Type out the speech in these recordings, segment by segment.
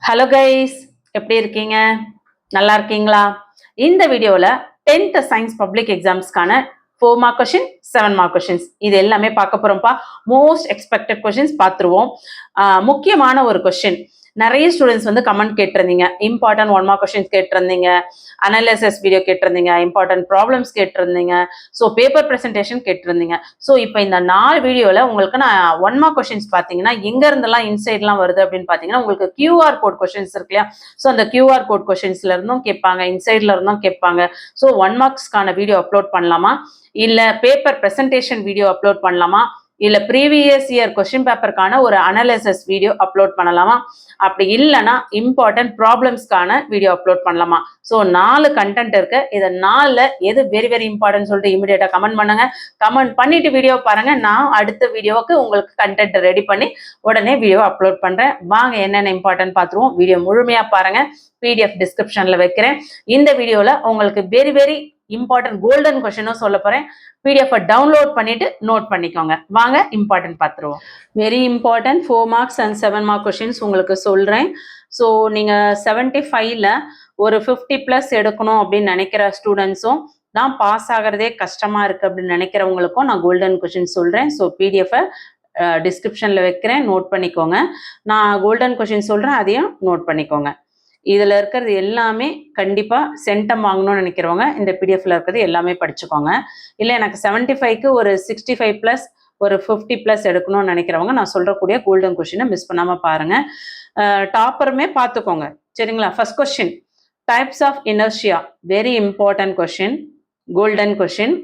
Hello guys, எப்படி இருக்கீங்க? நல்லா இருக்கீங்களா? இந்த வீடியோவில் 10th சயின்ஸ் பப்ளிக் எக்ஸாம்ஸ்க்கான 4 மார்க் கொஷின் 7 மார்க் கொஷின்ஸ் இது எல்லாமே பார்க்க போகிறோம்ப்பா. மோஸ்ட் எக்ஸ்பெக்டட் கொஷின்ஸ் பார்த்துருவோம். முக்கியமான ஒரு கொஷின், நிறைய ஸ்டூடெண்ட்ஸ் வந்து கமெண்ட் கேட்டிருந்தீங்க. இம்பார்ட்டன்ட் 1 மார்க் கொஷின்ஸ் கேட்டிருந்தீங்க, அனாலிசிஸ் வீடியோ கேட்டிருந்தீங்க, இம்பார்ட்டன்ட் ப்ராப்ளம்ஸ் கேட்டிருந்தீங்க, ஸோ பேப்பர் ப்ரெசன்டேஷன் கேட்டிருந்தீங்க. ஸோ இப்போ இந்த 4 வீடியோவில் உங்களுக்கு நான் 1 மார்க் கொஷின்ஸ் பார்த்தீங்கன்னா எங்கேருந்தெல்லாம் இன்சைட்லாம் வருது அப்படின்னு பார்த்தீங்கன்னா, உங்களுக்கு QR கோட் கொஷின்ஸ் இருக்கு இல்லையா? ஸோ அந்த QR கோட் கொஷின்ஸ்ல இருந்தும் கேட்பாங்க, இன்சைட்ல இருந்தும் கேட்பாங்க. ஸோ 1 மார்க்ஸ்க்கான வீடியோ அப்லோட் பண்ணலாமா, இல்லை பேப்பர் ப்ரெசன்டேஷன் வீடியோ அப்லோட் பண்ணலாமா, இல்லை ப்ரீவியஸ் இயர் கொஸ்டின் பேப்பருக்கான ஒரு அனாலிசிஸ் வீடியோ அப்லோட் பண்ணலாமா, அப்படி இல்லைன்னா இம்பார்ட்டன்ட் ப்ராப்ளம்ஸ்க்கான வீடியோ அப்லோட் பண்ணலாமா? ஸோ 4 கண்டென்ட் இருக்கு. இதை 4ல் எது வெரி வெரி இம்பார்ட்டன்ட் சொல்லிட்டு இமீடியட்டா கமெண்ட் பண்ணுங்க. கமெண்ட் பண்ணிட்டு வீடியோ பாருங்க. நான் அடுத்த வீடியோவுக்கு உங்களுக்கு கண்டென்ட் ரெடி பண்ணி உடனே வீடியோ அப்லோட் பண்றேன். வாங்க என்னென்ன இம்பார்ட்டன்ட் பார்த்துருவோம். வீடியோ முழுமையா பாருங்க. PDF டிஸ்கிரிப்ஷன்ல வைக்கிறேன். இந்த வீடியோல உங்களுக்கு வெரி வெரி இம்பார்ட்டன்ட் கோல்டன் கொஸ்டினும் சொல்ல போறேன். PDF டவுன்லோட் பண்ணிட்டு நோட் பண்ணிக்கோங்க. வாங்க இம்பார்ட்டன்ட் பார்த்துருவோம். Very important 4 marks and 7 mark questions உங்களுக்கு சொல்றேன். ஸோ நீங்க 75ல ஒரு 50+ எடுக்கணும் அப்படின்னு நினைக்கிற ஸ்டூடெண்ட்ஸும், நான் பாஸ் ஆகிறதே கஷ்டமா இருக்கு அப்படின்னு நினைக்கிறவங்களுக்கும் நான் கோல்டன் கொஸ்டின் சொல்றேன். ஸோ PDF டிஸ்கிரிப்ஷன்ல வைக்கிறேன், நோட் பண்ணிக்கோங்க. நான் கோல்டன் கொஸ்டின் சொல்றேன், அதையும் நோட் பண்ணிக்கோங்க. இதில் இருக்கிறது எல்லாமே கண்டிப்பாக சென்டம் வாங்கணும்னு நினைக்கிறவங்க இந்த பிடிஎஃப்ல இருக்கிறது எல்லாமே படிச்சுக்கோங்க. இல்லை எனக்கு 75க்கு ஒரு 65+ ஒரு 50+ எடுக்கணும்னு நினைக்கிறவங்க நான் சொல்கிறக்கூடிய கோல்டன் கொஷினை மிஸ் பண்ணாமல் பாருங்கள். டாப்பருமே பார்த்துக்கோங்க, சரிங்களா? First question, types of inertia, very important question, golden question.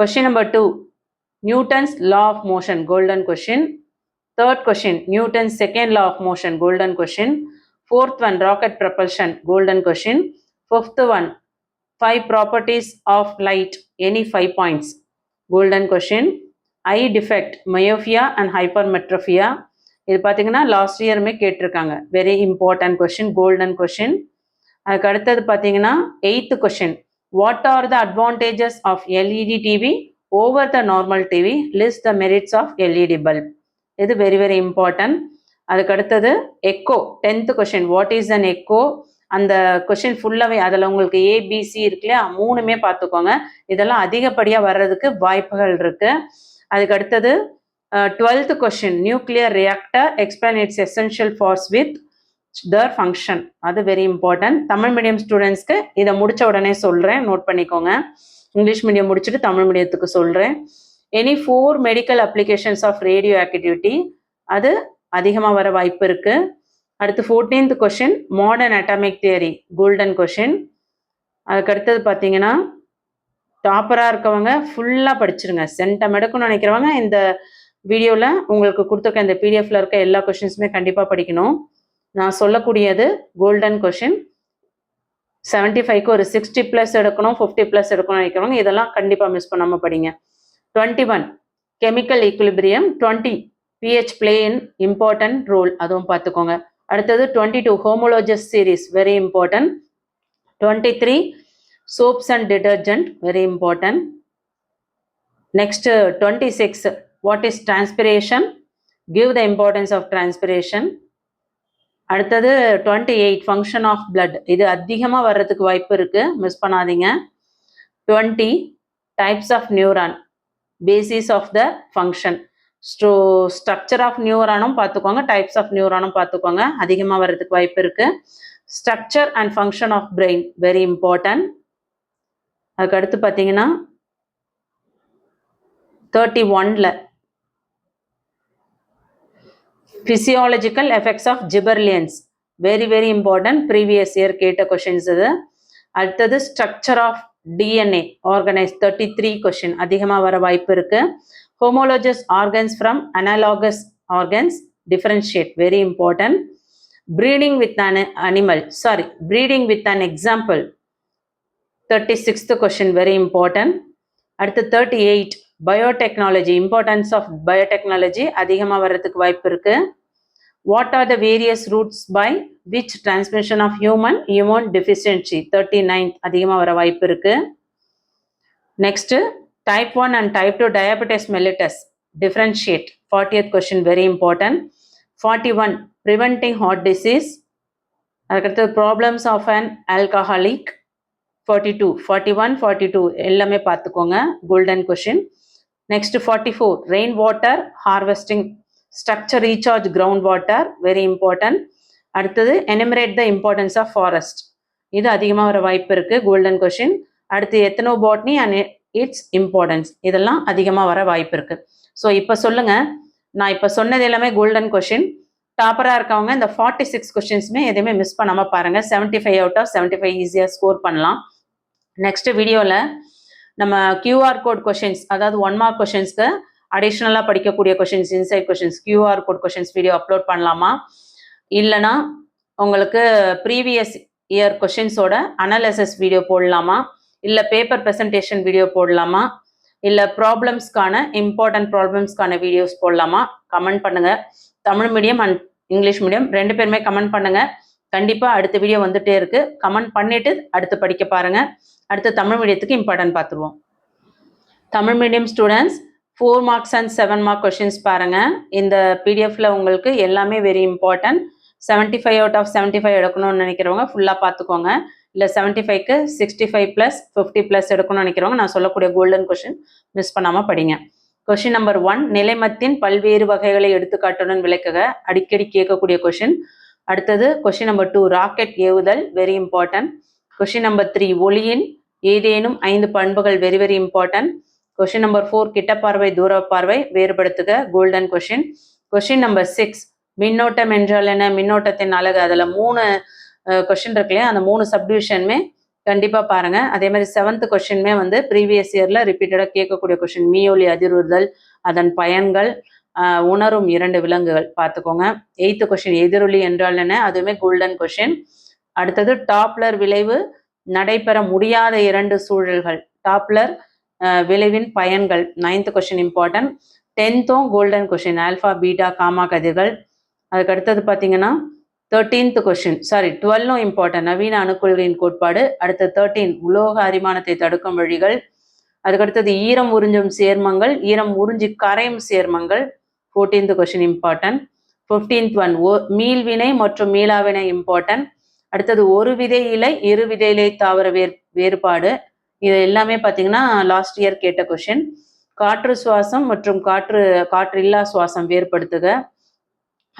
Question number 2, Newton's law of motion, golden question. Third question, Newton's second law of motion, golden question. Fourth one, rocket propulsion, golden question. Fifth one, 5 properties of light, any 5 points, golden question. Eye defect, myopia and hypermetropia, இது பார்த்தீங்கன்னா last இயருமே கேட்டிருக்காங்க. Very important question, golden question. அதுக்கு அடுத்தது பார்த்தீங்கன்னா 8th question, what are the advantages of LED TV over the normal TV, list the merits of LED bulb, இது very very important. அதுக்கு அடுத்தது echo, 10th question, what is an echo, அந்த question ஃபுல்லாகவே அதில் உங்களுக்கு ஏபிசி இருக்கு இல்லையா, 3மே பார்த்துக்கோங்க. இதெல்லாம் அதிகப்படியாக வர்றதுக்கு வாய்ப்புகள் இருக்கு. அதுக்கு அடுத்தது 12th question, nuclear reactor, explain it's essential Phars with Dhar function, அது வெரி இம்பார்ட்டன்ட். தமிழ் மீடியம் ஸ்டூடெண்ட்ஸ்க்கு இதை முடிச்ச உடனே சொல்கிறேன், நோட் பண்ணிக்கோங்க. இங்கிலீஷ் மீடியம் முடிச்சுட்டு தமிழ் மீடியத்துக்கு சொல்கிறேன். Any 4 medical applications of radioactivity, அது அதிகமாக வர வாய்ப்பு இருக்கு. அடுத்து 14th question, modern atomic theory, golden question. அதுக்கு அடுத்தது பார்த்தீங்கன்னா டாப்பராக இருக்கவங்க ஃபுல்லாக படிச்சிருங்க. சென்டம் எடுக்கணும்னு நினைக்கிறவங்க இந்த வீடியோவில் உங்களுக்கு கொடுத்துருக்க இந்த பிடிஎஃப்ல இருக்க எல்லா கொஷின்ஸுமே கண்டிப்பாக படிக்கணும். நான் சொல்லக்கூடியது கோல்டன் கொஷின். 75க்கு ஒரு 60+ எடுக்கணும், 50+ எடுக்கணும்னு நினைக்கிறவங்க இதெல்லாம் கண்டிப்பாக மிஸ் பண்ணாமல் படிங்க. 21 chemical equilibrium, 20 pH play in important role, அதுவும் பார்த்துக்கோங்க. அடுத்தது 22 homologous series, very important. 23 soaps and detergent, very important. Next 26, what is transpiration, give the importance of transpiration. அடுத்தது 28 function of blood, இது அதிகமாக வர்றதுக்கு வாய்ப்பு இருக்கு, மிஸ் பண்ணாதீங்க. 20 types of neuron, basis of the function. Structure of நியூரானும் பார்த்துக்கோங்க, types of நியூரானும் பார்த்துக்கோங்க, அதிகமாக வர்றதுக்கு வாய்ப்பு இருக்கு. Structure and function of brain, very important. அதுக்கு அடுத்து பார்த்தீங்கன்னா 31ல் physiological effects of gibberellins, very very important, previous year கேட்ட கொஷின்ஸ் இது. அடுத்தது structure of DNA organise, 33 question, அதிகமாக வர வாய்ப்பு இருக்கு. Homologous organs from analogous organs, differentiate, very important. Breeding with an animal, breeding with an example, 36th question, very important. அடுத்து 38 biotechnology, importance of biotechnology, அதிகமாக வர்றதுக்கு வாய்ப்பு இருக்கு. What are the various routes by which transmission of human immune deficiency, 39th, அதிகமாக வர வாய்ப்பு இருக்கு. Next type 1 and type 2 diabetes mellitus, differentiate, 40th question, very important. 41 preventing heart disease, அதுக்கடுத்து problems of an alcoholic 42, 41, 42 எல்லாமே பார்த்துக்கோங்க, golden question. Next 44 rain water harvesting structure recharge ground water, very important. அடுத்தது enumerate the importance of forest, இது அதிகமாக வர வாய்ப்பு இருக்குது, golden question. அடுத்து எத்தனோபாட்னி அண்ட் இட்ஸ் இம்பார்ட்டன்ஸ், இதெல்லாம் அதிகமாக வர வாய்ப்பு இருக்குது. ஸோ இப்போ சொல்லுங்கள், நான் இப்போ சொன்னது எல்லாமே கோல்டன் கொஷின். டாப்பராக இருக்கவங்க இந்த 46 கொஷின்ஸுமே எதுவுமே மிஸ் பண்ணாமல் பாருங்கள். 75 அவுட் ஆஃப் 75 ஈஸியாக ஸ்கோர் பண்ணலாம். நெக்ஸ்ட் வீடியோவில் நம்ம கியூஆர் கோட் கொஷின்ஸ், அதாவது 1 மார்க் கொஷின்ஸ்க்கு அடிஷ்னலாக படிக்கக்கூடிய questions, inside questions, QR code questions video upload பண்ணலாமா, இல்லைனா உங்களுக்கு ப்ரீவியஸ் இயர் கொஷின்ஸோட அனாலிசிஸ் வீடியோ போடலாமா, இல்லை பேப்பர் ப்ரெசன்டேஷன் வீடியோ போடலாமா, இல்லை ப்ராப்ளம்ஸ்க்கான இம்பார்ட்டன்ட் ப்ராப்ளம்ஸ்க்கான வீடியோஸ் போடலாமா, கமெண்ட் பண்ணுங்கள். Tamil medium and English medium 2 பேருமே கமெண்ட் பண்ணுங்கள். கண்டிப்பாக அடுத்த வீடியோ வந்துட்டே இருக்கு, கமெண்ட் பண்ணிட்டு அடுத்து படிக்க பாருங்க. அடுத்து தமிழ் மீடியத்துக்கு இம்பார்ட்டன்ட் பார்த்துருவோம். Tamil medium students 4 marks and 7 mark questions பாருங்க. இந்த பிடிஎஃப்ல உங்களுக்கு எல்லாமே வெரி இம்பார்ட்டன்ட். 75 அவுட் ஆஃப் 75 எடுக்கணும்னு நினைக்கிறவங்க ஃபுல்லாக பார்த்துக்கோங்க. இல்லை 75க்கு 65 + 50+ எடுக்கணும்னு நினைக்கிறவங்க நான் சொல்லக்கூடிய கோல்டன் கொஷின் மிஸ் பண்ணாமல் படிங்க. கொஷின் நம்பர் 1 நிலைமத்தின் பல்வேறு வகைகளை எடுத்துக்காட்டுடன் விளக்குக, அடிக்கடி கேட்கக்கூடிய கொஷின். அடுத்தது கொஷின் நம்பர் 2 ராக்கெட் ஏவுதல், வெரி இம்பார்ட்டன்ட். கொஷின் நம்பர் 3 ஒளியின் ஏதேனும் 5 பண்புகள், very very important. Question number 4 கிட்டப்பார்வை தூர பார்வை வேறுபடுத்துக, கோல்டன் கொஷின். கொஷின் நம்பர் 6 மின்னோட்டம் என்றால் என்ன, மின்னோட்டத்தின் அலகு, அதில் 3 கொஷின் இருக்கு இல்லையா, அந்த 3 சப்டிவிஷனுமே கண்டிப்பாக பாருங்க. அதே மாதிரி 7th கொஷினுமே வந்து ப்ரீவியஸ் இயர்ல ரிப்பீட்டடாக கேட்கக்கூடிய கொஷின். மீயொலி அதிர்வுறுதல், அதன் பயன்கள், உணரும் 2 விலங்குகள் பார்த்துக்கோங்க. 8th கொஷின் எதிரொலி என்றால் என்ன, அதுவுமே கோல்டன் கொஷின். அடுத்தது டாப்லர் விளைவு நடைபெற முடியாத 2 சூழல்கள், டாப்லர் விளைவின் பயன்கள், 9th question important. 10th golden question alpha beta gamma கதிர்கள். அதுக்கு அடுத்தது பார்த்தீங்கன்னா 13th கொஷின் 12 இம்பார்ட்டன்ட் நவீன அணுக்கொள்கையின் கோட்பாடு. அடுத்து 13 உலோக அரிமானத்தை தடுக்கும் வழிகள். அதுக்கடுத்தது ஈரம் உறிஞ்சும் சேர்மங்கள், ஈரம் உறிஞ்சி கரையும் சேர்மங்கள், 14th question important. 15th one மீள்வினை மற்றும் மீளாவினை இம்பார்ட்டன்ட். அடுத்தது ஒரு விதை இலை இரு விதை இலை தாவர வேறுபாடு, இது எல்லாமே பார்த்தீங்கன்னா லாஸ்ட் இயர் கேட்ட கொஷின். காற்று சுவாசம் மற்றும் காற்று இல்லா சுவாசம் வேறுபடுத்துக.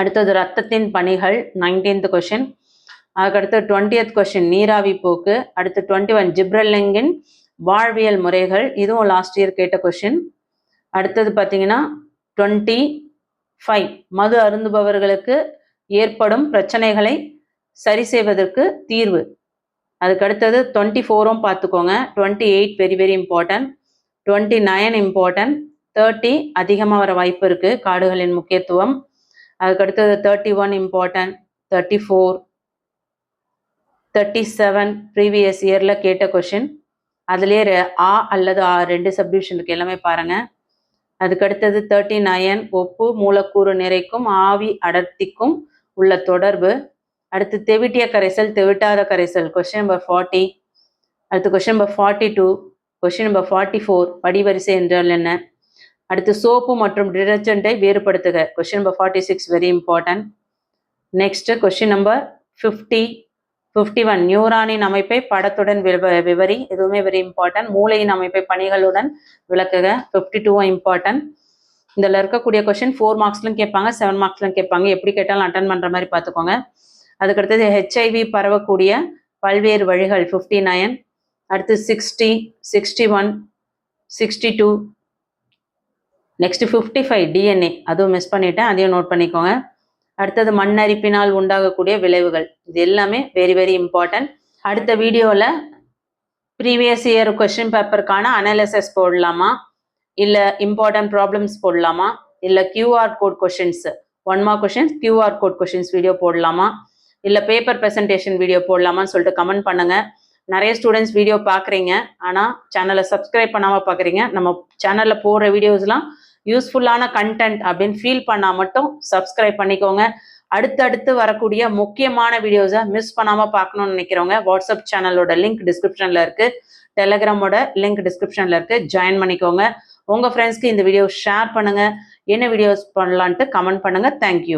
அடுத்தது ரத்தத்தின் பணிகள், 19th கொஷின். அதுக்கடுத்து 20th கொஷின் நீராவி போக்கு. அடுத்து 21 ஜிப்ரலிங்கின் வாழ்வியல் முறைகள், இதுவும் லாஸ்ட் இயர் கேட்ட கொஷின். அடுத்தது பார்த்தீங்கன்னா 25 மது அருந்துபவர்களுக்கு ஏற்படும் பிரச்சனைகளை சரி செய்வதற்கு தீர்வு. அதுக்கு அடுத்தது 24 பார்த்துக்கோங்க. 28 வெரி வெரி இம்பார்ட்டன்ட். 29 இம்பார்ட்டன்ட். 30 அதிகமாக வர வாய்ப்பு இருக்கு, காடுகளின் முக்கியத்துவம். அதுக்கு அடுத்தது 31 இம்பார்ட்டன்ட். 34 37 ப்ரீவியஸ் இயர்ல கேட்ட கொஷின். அதுலேயே ஆ அல்லது ஆ 2 சப்டிவிஷன் இருக்கு, எல்லாமே பாருங்க. அதுக்கு அடுத்தது 39 ஒப்பு மூலக்கூறு நிறைக்கும் ஆவி அடர்த்திக்கும் உள்ள தொடர்பு. அடுத்து தெவிட்டிய கரைசல் தெவிட்டாத கரைசல், கொஸ்டின் நம்பர் 40. அடுத்து கொஸ்டின் நம்பர் 42. கொஸ்டின் நம்பர் 44 படிவரிசை என்றால் என்ன. அடுத்து சோப்பு மற்றும் டிடர்ஜென்ட்டை வேறுபடுத்துக, question number 46 very important. Next question number 50 51 நியூரானின் அமைப்பை படத்துடன் விவரி, எதுவுமே வெரி இம்பார்ட்டன்ட். மூளையின் அமைப்பை பணிகளுடன் விளக்குக, 52 இம்பார்ட்டன்ட். இதில் இருக்கக்கூடிய கொஸ்டின் 4 மார்க்ஸ்லும் கேட்பாங்க, 7 மார்க்ஸ்லும் கேட்பாங்க, எப்படி கேட்டாலும் அட்டன் பண்ணுற மாதிரி பார்த்துக்கோங்க. அதுக்கடுத்தது ஹெச்ஐவி பரவக்கூடிய பல்வேறு வழிகள், 59. அடுத்து 60 61 62. நெக்ஸ்ட் 55 டிஎன்ஏ, அதுவும் மிஸ் பண்ணிட்டேன், அதையும் நோட் பண்ணிக்கோங்க. அடுத்தது மண்ணரிப்பினால் உண்டாகக்கூடிய விளைவுகள், இது எல்லாமே வெரி வெரி இம்பார்ட்டன்ட். அடுத்த வீடியோவில் ப்ரீவியஸ் இயர் கொஸ்டின் பேப்பருக்கான அனாலிசிஸ் போடலாமா, இல்லை இம்பார்ட்டன்ட் ப்ராப்ளம்ஸ் போடலாமா, இல்லை QR code questions 1 mark questions QR code questions video போடலாமா, இல்லை பேப்பர் ப்ரெசன்டேஷன் வீடியோ போடலாமான்னு சொல்லிட்டு கமெண்ட் பண்ணுங்க. நிறைய ஸ்டூடெண்ட்ஸ் வீடியோ பார்க்குறீங்க, ஆனால் சேனலை சப்ஸ்கிரைப் பண்ணாமல் பார்க்குறீங்க. நம்ம சேனலில் போடுற வீடியோஸ்லாம் யூஸ்ஃபுல்லான கண்டென்ட் அப்படின்னு ஃபீல் பண்ணால் மட்டும் சப்ஸ்கிரைப் பண்ணிக்கோங்க. அடுத்தடுத்து வரக்கூடிய முக்கியமான வீடியோஸை மிஸ் பண்ணாமல் பார்க்கணும்னு நினைக்கிறவங்க வாட்ஸ்அப் சேனலோட லிங்க் டிஸ்கிரிப்ஷனில் இருக்குது, டெலகிராமோட லிங்க் டிஸ்கிரிப்ஷனில் இருக்குது, ஜாயின் பண்ணிக்கோங்க. உங்கள் ஃப்ரெண்ட்ஸ்க்கு இந்த வீடியோ ஷேர் பண்ணுங்கள். என்ன வீடியோஸ் பண்ணலான்ட்டு கமெண்ட் பண்ணுங்கள். தேங்க்யூ.